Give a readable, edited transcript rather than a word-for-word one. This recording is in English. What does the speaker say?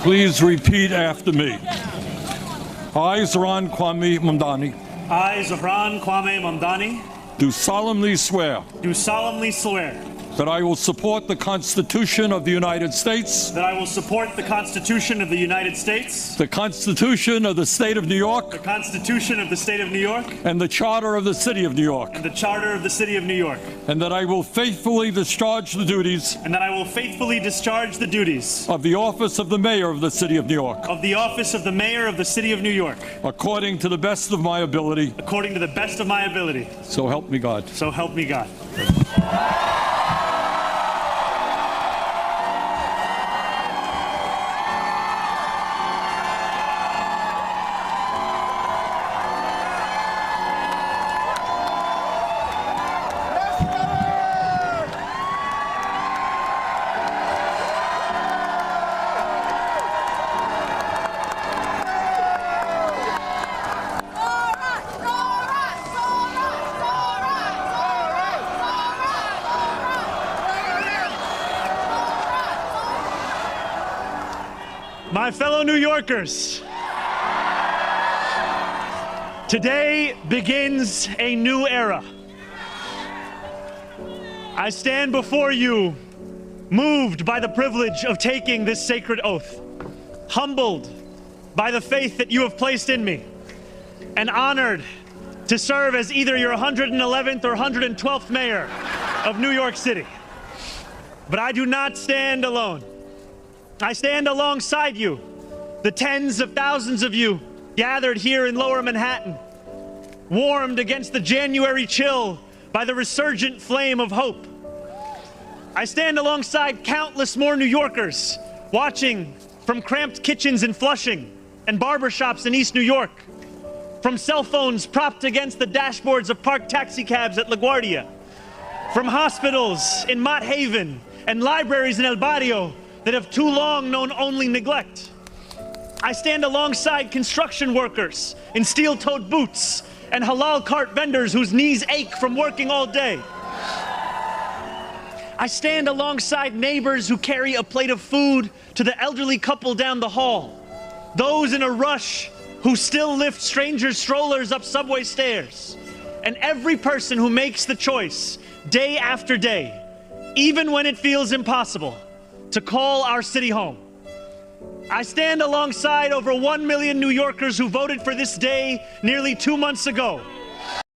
Please repeat after me. I, Zahran Kwame Mamdani, I, Zahran Kwame Mamdani, do solemnly swear that I will support the Constitution of the United States, that I will support the Constitution of the United States, the Constitution of the State of New York, the Constitution of the State of New York, and the Charter of the City of New York, and the Charter of the City of New York, and that I will faithfully discharge the duties and that I will faithfully discharge the duties of the office of the Mayor of the City of New York, of the office of the Mayor of the City of New York, according to the best of my ability. according to the best of my ability. So help me God. So help me God. My fellow New Yorkers, today begins a new era. I stand before you, moved by the privilege of taking this sacred oath, humbled by the faith that you have placed in me, and honored to serve as either your 111th or 112th mayor of New York City. But I do not stand alone. I stand alongside you, the tens of thousands of you gathered here in Lower Manhattan, warmed against the January chill by the resurgent flame of hope. I stand alongside countless more New Yorkers watching from cramped kitchens in Flushing and barbershops in East New York, from cell phones propped against the dashboards of parked taxicabs at LaGuardia, from hospitals in Mott Haven and libraries in El Barrio that have too long known only neglect. I stand alongside construction workers in steel-toed boots and halal cart vendors whose knees ache from working all day. I stand alongside neighbors who carry a plate of food to the elderly couple down the hall, those in a rush who still lift strangers' strollers up subway stairs, and every person who makes the choice day after day, even when it feels impossible, to call our city home. I stand alongside over 1 million New Yorkers who voted for this day nearly 2 months ago,